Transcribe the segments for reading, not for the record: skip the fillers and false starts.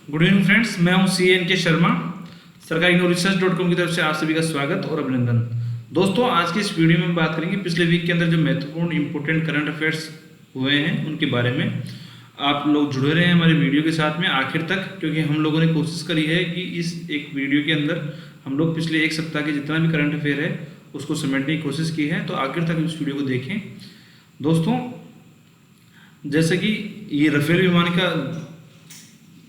Good evening friends, मैं हूं CNK Sharma. सरकारी research.com की तरफ से आप सभी का स्वागत और अभिनंदन। दोस्तों, आज की इस वीडियो में बात करेंगे पिछले वीक के अंदर जो महत्वपूर्ण इंपोर्टेंट करंट अफेयर्स हुए हैं उनके बारे में। आप लोग जुड़े रहे हैं हमारे वीडियो के साथ में आखिर तक, क्योंकि हम लोगों ने कोशिश करी है कि इस एक वीडियो के अंदर हम लोग पिछले एक सप्ताह के जितना भी करंट अफेयर है उसको समेटने की कोशिश की है। तो आखिर तक इस वीडियो को देखें। दोस्तों, जैसे कि ये राफेल विमान का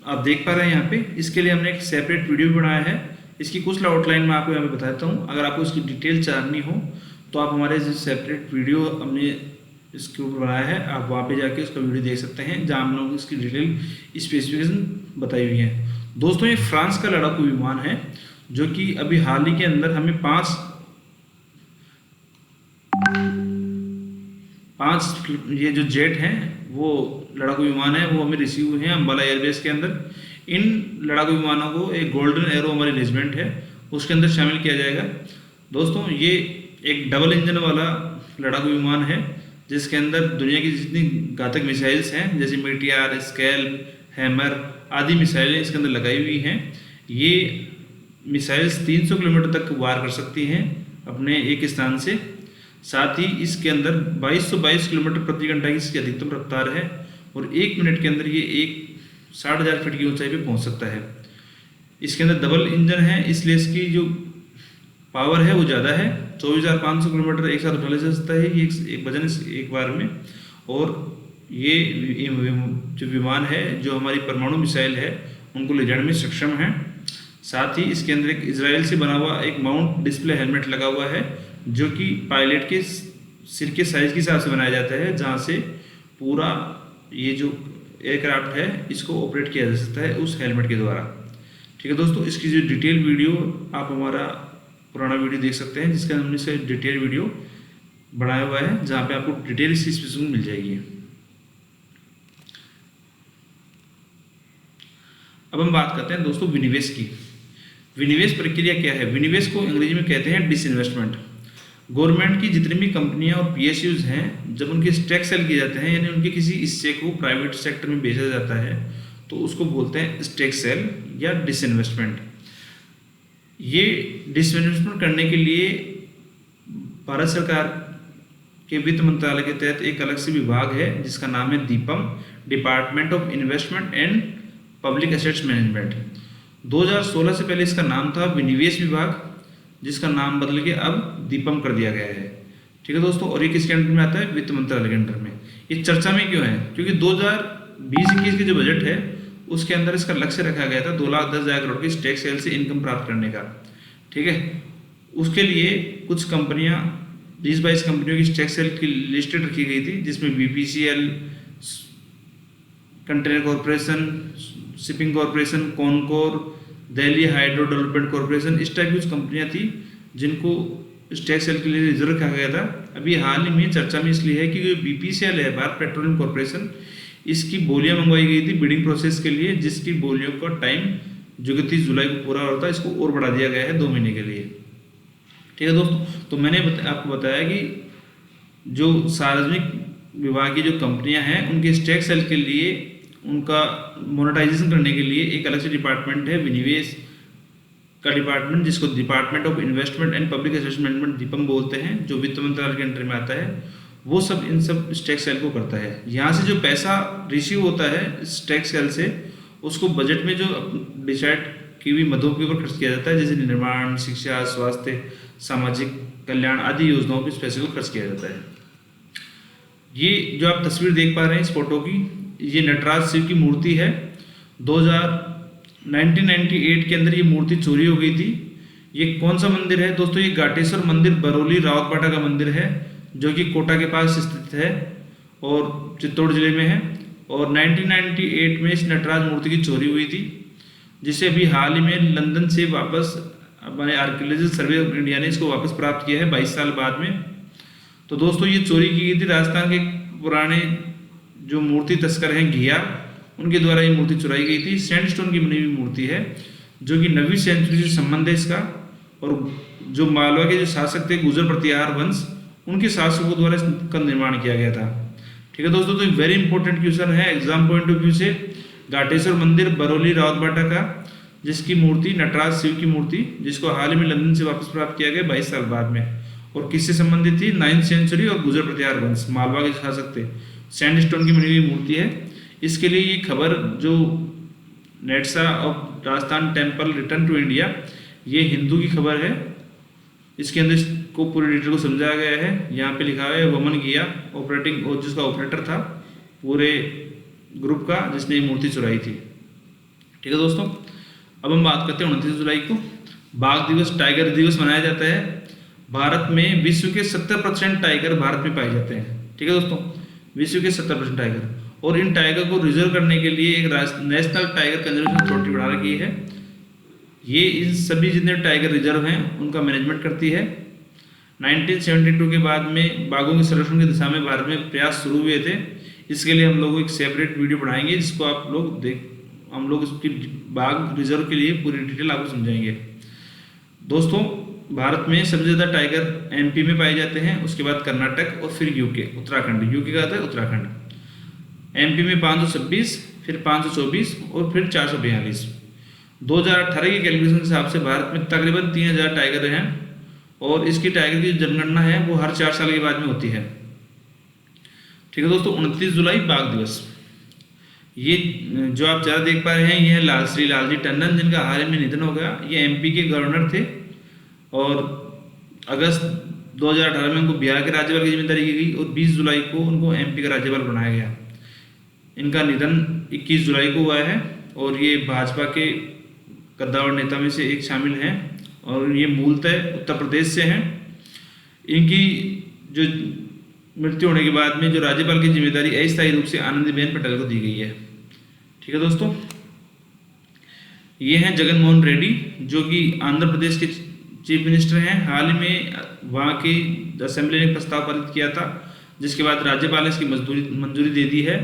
आप देख पा रहे हैं यहाँ पे, इसके लिए हमने एक सेपरेट वीडियो बनाया है। इसकी कुछ आउटलाइन मैं आपको यहाँ पे बताता हूँ। अगर आपको इसकी डिटेल जाननी हो तो आप हमारे जो सेपरेट वीडियो हमने इसके ऊपर बनाया है, आप वहाँ पे जाके उसका वीडियो देख सकते हैं, जहाँ हम लोग इसकी डिटेल स्पेसिफिकेशन बताई हुई है। दोस्तों, ये फ्रांस का लड़ाकू विमान है जो कि अभी हाल ही के अंदर हमें पाँच ये जो जेट हैं, वो लड़ाकू विमान है, वो हमें रिसीव हुए हैं अंबाला एयरबेस के अंदर। इन लड़ाकू विमानों को एक गोल्डन एरो हमारी रेजिमेंट है उसके अंदर शामिल किया जाएगा। दोस्तों, ये एक डबल इंजन वाला लड़ाकू विमान है जिसके अंदर दुनिया की जितनी घातक मिसाइल्स हैं, जैसे मीटियार, स्कैल्प, हैमर आदि मिसाइलें इसके अंदर लगाई हुई हैं। ये मिसाइल्स 300 किलोमीटर तक वार कर सकती हैं अपने एक स्थान से। साथ ही इसके अंदर 2222 किलोमीटर प्रति घंटा की इसकी अधिकतम रफ्तार है और 1 मिनट के अंदर ये 60,000 फीट की ऊंचाई पे पहुंच सकता है। इसके अंदर डबल इंजन है, इसलिए इसकी जो पावर है वो ज़्यादा है। 24,500 किलोमीटर एक साथ उठा ले सकता है ये एक वजन एक बार में। और ये जो विमान है, जो हमारी परमाणु मिसाइल है, उनको ले जाने में सक्षम है। साथ ही इसके अंदर एक इजराइल से बना हुआ एक माउंट डिस्प्ले हेलमेट लगा हुआ है जो कि पायलट के सिर के साइज के हिसाब से बनाया जाता है, जहाँ से पूरा ये जो एयरक्राफ्ट है इसको ऑपरेट किया जा सकता है उस हेलमेट के द्वारा। ठीक है दोस्तों, इसकी जो डिटेल वीडियो आप हमारा पुराना वीडियो देख सकते हैं, जिसका हमने से डिटेल वीडियो बनाया हुआ है, जहाँ पे आपको डिटेल इसकी स्पेसिफिकेशन मिल जाएगी। अब हम बात करते हैं दोस्तों विनिवेश की। विनिवेश प्रक्रिया क्या है? विनिवेश को अंग्रेजी में कहते हैं डिसइन्वेस्टमेंट। गवर्नमेंट की जितनी भी कंपनियां और PSUs हैं, जब उनके स्टेक सेल किए जाते हैं, यानी उनके किसी हिस्से को प्राइवेट सेक्टर में बेचा जाता है, तो उसको बोलते हैं स्टेक सेल या डिसइन्वेस्टमेंट। ये डिसइन्वेस्टमेंट करने के लिए भारत सरकार के वित्त मंत्रालय के तहत एक अलग से विभाग है जिसका नाम है DIPAM, department of investment and public assets management. 2016 से पहले इसका नाम था विनिवेश विभाग, जिसका नाम बदल के अब DIPAM कर दिया गया है। ठीक है दोस्तों, और ये किसके अंडर में आता है? वित्त मंत्रालय के अंडर में। ये चर्चा में क्यों है? क्योंकि 2020-21 के जो बजट है उसके अंदर इसका लक्ष्य रखा गया था 2,10,000 करोड़ की स्टेक सेल से इनकम प्राप्त करने का। ठीक है, उसके लिए कुछ कंपनियां, 20-22 कंपनियों की स्टेक सेल की लिस्टेड रखी गई थी, जिसमें BPCL, container corporation, shipping corporation, Concor, Delhi hydro development corporation, इस टाइप की कुछ कंपनियां थी जिनको स्टेक सेल के लिए रिजर्व रखा गया था। अभी हाल ही में चर्चा में इसलिए है कि जो BPCL है, भारत पेट्रोलियम कॉरपोरेशन, इसकी बोलियां मंगवाई गई थी बिडिंग प्रोसेस के लिए, जिसकी बोलियों का टाइम जो 30 जुलाई को पूरा होता है, इसको और बढ़ा दिया गया है 2 महीने के लिए। ठीक है दोस्तों, तो मैंने आपको बताया कि जो सार्वजनिक विभाग की जो कंपनियां हैं, उनके स्टेक सेल के लिए उनका मोनेटाइजेशन करने के लिए एक अलग से डिपार्टमेंट है, विनिवेश का डिपार्टमेंट, जिसको department of investment and public assets management DIPAM बोलते हैं, जो वित्त मंत्रालय के अंडर में आता है। वो सब इन सब स्टेक सेल को करता है। यहाँ से जो पैसा रिसीव होता है स्टेक सेल से, उसको बजट में जो डिसाइड की हुई मदों के ऊपर खर्च किया जाता है, जैसे निर्माण, शिक्षा, स्वास्थ्य, सामाजिक कल्याण आदि योजनाओं पे इस पैसे को खर्च किया जाता है। ये जो आप तस्वीर देख पा रहे हैं इस फोटो की, ये नटराज शिव की मूर्ति है। 1998 के अंदर ये मूर्ति चोरी हो गई थी। ये कौन सा मंदिर है दोस्तों? ये घाटेश्वर मंदिर बरौली रावतबाटा का मंदिर है, जो कि कोटा के पास स्थित है और चित्तौड़ जिले में है। और 1998 में इस नटराज मूर्ति की चोरी हुई थी, जिसे अभी हाल ही में लंदन से वापस हमारे आर्कियोलॉजिकल सर्वे ऑफ इंडिया ने इसको वापस प्राप्त किया है 22 साल बाद में। तो दोस्तों, ये चोरी की गई थी राजस्थान के पुराने जो मूर्ति तस्कर हैं घिया, उनके द्वारा ये मूर्ति चुराई गई थी। सैंडस्टोन की बनी हुई मूर्ति है, जो कि 9वीं सेंचुरी से संबंध है इसका। और जो मालवा के जो शासक थे गुर्जर प्रतिहार वंश, उनके शासकों द्वारा इसका निर्माण किया गया था। ठीक है दोस्तों, तो वेरी इंपॉर्टेंट क्वेश्चन है एग्जाम पॉइंट ऑफ व्यू से। घाटेश्वर मंदिर बरौली रावतबाटा का, जिसकी मूर्ति नटराज शिव की मूर्ति, जिसको हाल ही में लंदन से वापस प्राप्त किया गया 22 साल बाद में, और किससे संबंधित थी? 9th सेंचुरी और गुजर प्रतिहार वंश, मालवा के शासक थे। सैंडस्टोन की बनी हुई मूर्ति है। इसके लिए ये खबर जो नेटसा of Rajasthan temple return to India, ये हिंदू की खबर है। इसके अंदर को पूरी डिटेल को समझाया गया है। यहाँ पे लिखा है वमन गिया ऑपरेटिंग, और जिसका ऑपरेटर था पूरे ग्रुप का, जिसने ये मूर्ति चुराई थी। ठीक है दोस्तों, अब हम बात करते हैं 29 जुलाई को बाघ दिवस, टाइगर दिवस मनाया जाता है। भारत में विश्व के 70% टाइगर भारत में पाए जाते हैं। ठीक है दोस्तों, विश्व के 70% टाइगर, और इन टाइगर को रिजर्व करने के लिए एक नेशनल टाइगर कंजर्वेशन अथॉरिटी बना रखी है। ये इन सभी जितने टाइगर रिजर्व हैं उनका मैनेजमेंट करती है। 1972 के बाद में बाघों के संरक्षण की दिशा में भारत में प्रयास शुरू हुए थे। इसके लिए हम लोग एक सेपरेट वीडियो बनाएंगे, जिसको आप लोग हम लोग इसकी बाघ रिजर्व के लिए पूरी डिटेल आपको समझाएंगे। दोस्तों, भारत में सबसे ज़्यादा टाइगर एमपी में पाए जाते हैं, उसके बाद कर्नाटक और फिर यूके, उत्तराखंड। यूके का आता है उत्तराखंड। एमपी में 526, फिर 524 और फिर 442। 2018 के कैलकुलेशन के हिसाब से भारत में तकरीबन 3000 टाइगर हैं, और इसकी टाइगर की जनगणना है वो हर 4 साल के बाद में होती है। ठीक है दोस्तों, 29 जुलाई बाघ दिवस। ये जो आप ज़्यादा देख पा रहे हैं, ये है श्री लालजी टंडन, जिनका हाल ही में निधन हो गया। ये एमपी के गवर्नर थे, और अगस्त 2018 में उनको बिहार के राज्यपाल की जिम्मेदारी की गई, और 20 जुलाई को उनको एमपी का राज्यपाल बनाया गया। इनका निधन 21 जुलाई को हुआ है, और ये भाजपा के कद्दावर नेता में से एक शामिल हैं, और ये मूलतः उत्तर प्रदेश से हैं। इनकी जो मृत्यु होने के बाद में जो राज्यपाल की जिम्मेदारी अस्थायी रूप से आनंदीबेन पटेल को दी गई है। ठीक है दोस्तों, ये हैं जगन मोहन रेड्डी, जो कि आंध्र प्रदेश के चीफ मिनिस्टर हैं। हाल ही में वहाँ की असेंबली ने प्रस्ताव पारित किया था, जिसके बाद राज्यपाल ने इसकी मंजूरी दे दी है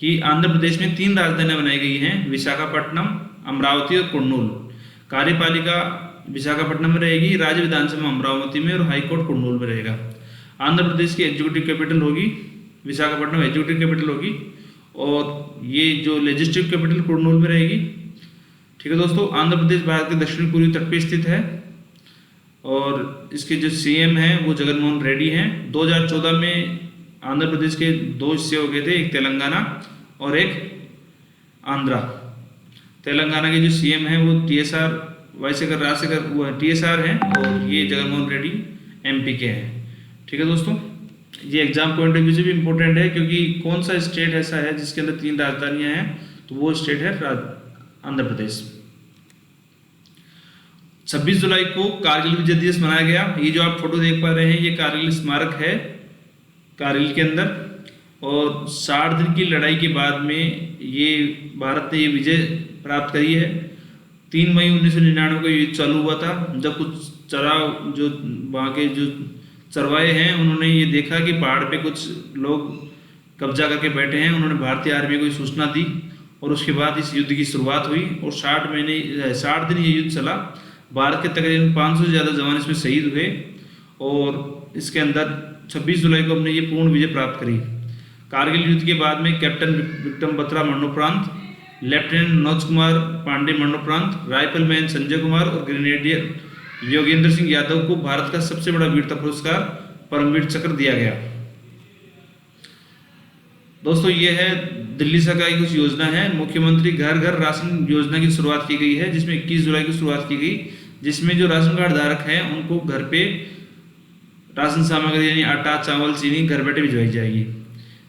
कि आंध्र प्रदेश में 3 राजधानियां बनाई गई हैं, विशाखापट्टनम, अमरावती और कुर्नूल। कार्यपालिका विशाखापट्टनम में रहेगी, राज्य विधानसभा अमरावती में, और हाईकोर्ट कुर्नूल में रहेगा। आंध्र प्रदेश की एग्जीक्यूटिव कैपिटल होगी विशाखापट्टनम, एग्जीक्यूटिव कैपिटल होगी, और ये जो लेजिस्लेटिव कैपिटल कुर्नूल में रहेगी। ठीक है दोस्तों, आंध्र प्रदेश भारत के दक्षिण पूर्वी तट पर स्थित है, और इसके जो सीएम हैं वो जगन मोहन रेड्डी हैं। 2014 में आंध्र प्रदेश के 2 हिस्से हो गए थे, एक तेलंगाना और एक आंध्रा। तेलंगाना के जो सीएम हैं वो TSR वाईशेखर राजशेखर, वो TSR हैं, और ये जगन मोहन रेड्डी MP के हैं। ठीक है दोस्तों, ये एग्जाम पॉइंट ऑफ व्यू से भी इम्पोर्टेंट है, क्योंकि कौन सा स्टेट ऐसा है जिसके अंदर 3 राजधानियां हैं, तो वो स्टेट है आंध्र प्रदेश। 26 जुलाई को कारगिल विजय दिवस मनाया गया। ये जो आप फोटो देख पा रहे हैं, ये कारगिल स्मारक है कारगिल के अंदर, और 60 दिन की लड़ाई के बाद में ये भारत ने ये विजय प्राप्त करी है। 3 मई 1999 को युद्ध चालू हुआ था, जब कुछ चराव जो वहाँ के जो चरवाहे हैं, उन्होंने ये देखा कि पहाड़ पे कुछ लोग कब्जा करके बैठे हैं। उन्होंने भारतीय आर्मी को सूचना दी, और उसके बाद इस युद्ध की शुरुआत हुई, और 60 दिन ये युद्ध चला। भारत के तकरीबन 500 से ज़्यादा जवान इसमें शहीद हुए, और इसके अंदर 26 जुलाई को हमने ये पूर्ण विजय प्राप्त करी। कारगिल युद्ध के बाद में कैप्टन विक्रम बत्रा मरणोपरांत, लेफ्टिनेंट मनोज कुमार पांडे मरणोपरांत, राइफलमैन संजय कुमार और ग्रेनेडियर योगेंद्र सिंह यादव को भारत का सबसे बड़ा वीरता पुरस्कार परमवीर चक्र दिया गया। दोस्तों, ये है दिल्ली सरकार की कुछ योजना है। मुख्यमंत्री घर घर राशन योजना की शुरुआत की गई है, जिसमें 21 जुलाई को शुरुआत की गई, जिसमें जो राशन कार्ड धारक हैं उनको घर पे राशन सामग्री यानी आटा, चावल, चीनी घर बैठे भिजवाई जाएगी।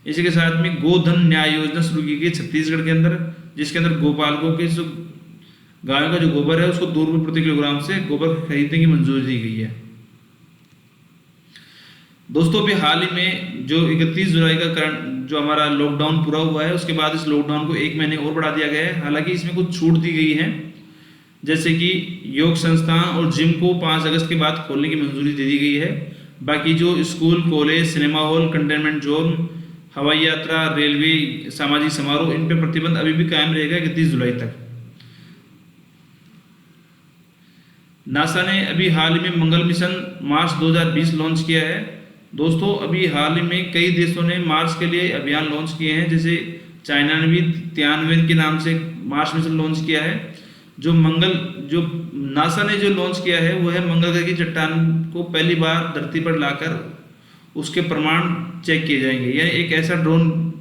इसी के साथ में गोधन न्याय योजना शुरू की गई छत्तीसगढ़ के अंदर, जिसके अंदर गोपालकों के जो गायों का जो गोबर है उसको 2 रुपये प्रति किलोग्राम से गोबर खरीदने की मंजूरी दी गई है। दोस्तों, अभी हाल ही में जो 31 जुलाई का करंट जो हमारा लॉकडाउन पूरा हुआ है, उसके बाद इस लॉकडाउन को 1 महीने और बढ़ा दिया गया है। हालांकि इसमें कुछ छूट दी गई है, जैसे कि योग संस्थान और जिम को 5 अगस्त के बाद खोलने की मंजूरी दे दी गई है। बाकी जो school, college, cinema hall, containment zone, हवाई यात्रा, रेलवे, सामाजिक समारोह, इन पे प्रतिबंध अभी भी कायम रहेगा 31 जुलाई तक। नासा ने अभी हाल ही में मंगल मिशन मार्स 2020 लॉन्च किया है। दोस्तों, अभी हाल ही में कई देशों ने मार्स के लिए अभियान लॉन्च किए हैं, जैसे चाइना ने भी तियानवे के नाम से मार्स मिशन लॉन्च किया है। जो नासा ने जो लॉन्च किया है वो है मंगल ग्रह की चट्टान को पहली बार धरती पर लाकर उसके प्रमाण चेक किए जाएंगे। यह एक ऐसा ड्रोन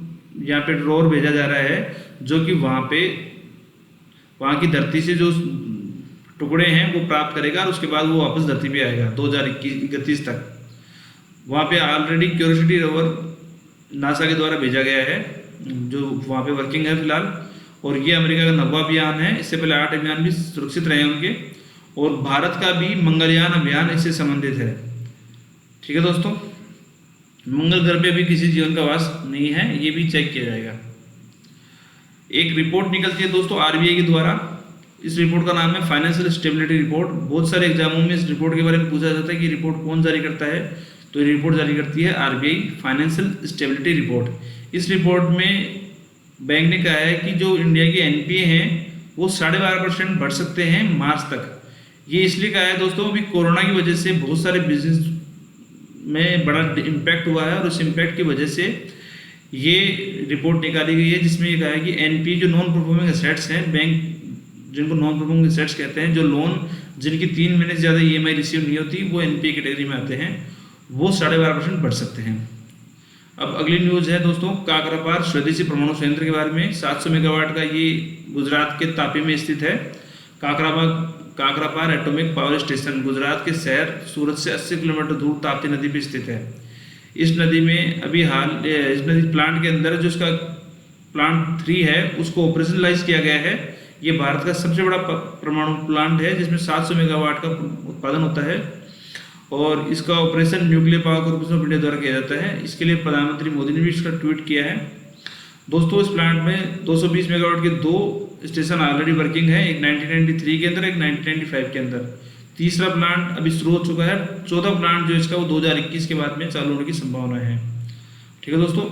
यहाँ पे रोवर भेजा जा रहा है जो कि वहाँ की धरती से जो टुकड़े हैं वो प्राप्त करेगा और उसके बाद वो वापस धरती पे आएगा 2021 तक। वहाँ पे ऑलरेडी क्यूरियोसिटी रोवर नासा के द्वारा भेजा गया है जो वहाँ पे वर्किंग है फिलहाल, और ये अमेरिका का 9वां अभियान है। इससे पहले 8 अभियान भी सुरक्षित रहे उनके, और भारत का भी मंगलयान अभियान इससे संबंधित है। ठीक है दोस्तों, मंगल ग्रह पे अभी किसी जीवन का वास नहीं है, ये भी चेक किया जाएगा। एक रिपोर्ट निकलती है दोस्तों आरबीआई के द्वारा। इस रिपोर्ट का नाम है फाइनेंशियल स्टेबिलिटी रिपोर्ट। बहुत सारे एग्जामों में इस रिपोर्ट के बारे में पूछा जाता है कि रिपोर्ट कौन जारी करता है, तो ये रिपोर्ट जारी करती है आरबीआई फाइनेंशियल स्टेबिलिटी रिपोर्ट। इस रिपोर्ट में बैंक ने कहा है कि जो इंडिया की एनपीए हैं वो 12.5% बढ़ सकते हैं मार्च तक। ये इसलिए कहा है दोस्तों, अभी कोरोना की वजह से बहुत सारे बिजनेस में बड़ा इम्पैक्ट हुआ है, और उस इम्पैक्ट की वजह से ये रिपोर्ट निकाली गई है, जिसमें ये कहा है कि एनपीए जो नॉन परफॉर्मिंग एसेट्स हैं, बैंक जिनको नॉन परफॉर्मिंग एसेट्स कहते हैं, जो लोन जिनकी 3 महीने से ज़्यादा ईएमआई रिसीव नहीं होती वो एनपीए कैटेगरी में आते हैं, वो 12.5% बढ़ सकते हैं। अब अगली न्यूज़ है दोस्तों काकरापार स्वदेशी परमाणु संयंत्र के बारे में। 700 मेगावाट का ये गुजरात के तापी में स्थित है। Kakrapar atomic power station Gujarat के शहर सूरत से 80 किलोमीटर दूर ताप्ती नदी पर स्थित है। इस नदी में अभी इस नदी प्लांट के अंदर जो इसका प्लांट 3 है उसको ऑपरेशनलाइज किया गया है। ये भारत का सबसे बड़ा परमाणु प्लांट है जिसमें 700 मेगावाट का उत्पादन होता है, और इसका operation nuclear power corporation of India द्वारा किया जाता है। इसके लिए प्रधानमंत्री मोदी ने भी इसका ट्वीट किया है। दोस्तों इस प्लांट में 220 मेगावाट के 2 स्टेशन ऑलरेडी वर्किंग है, एक 1993 के अंदर, एक 1995 के अंदर। तीसरा प्लांट अभी शुरू हो चुका है। 14 प्लांट जो इसका वो 2021 के बाद में चालू होने की संभावना है। ठीक है दोस्तों,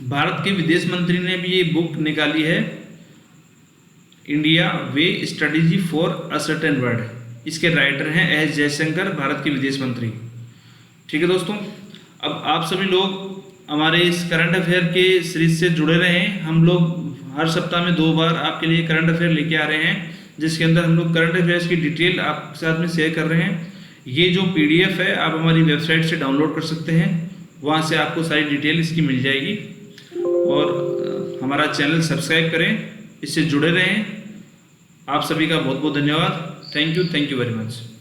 भारत के विदेश मंत्री ने भी ये बुक निकाली है, India way strategy for a certain world. इसके राइटर हैं एस जयशंकर, भारत के विदेश मंत्री। ठीक है दोस्तों, अब आप सभी लोग हमारे इस करंट अफेयर के सीरीज से जुड़े रहें। हम लोग हर सप्ताह में 2 बार आपके लिए करंट अफेयर लेके आ रहे हैं, जिसके अंदर हम लोग करंट अफेयर्स की डिटेल आपके साथ में शेयर कर रहे हैं। ये जो पीडीएफ है आप हमारी वेबसाइट से डाउनलोड कर सकते हैं, वहाँ से आपको सारी डिटेल इसकी मिल जाएगी। और हमारा चैनल सब्सक्राइब करें, इससे जुड़े रहें। आप सभी का बहुत बहुत धन्यवाद। Thank you very much.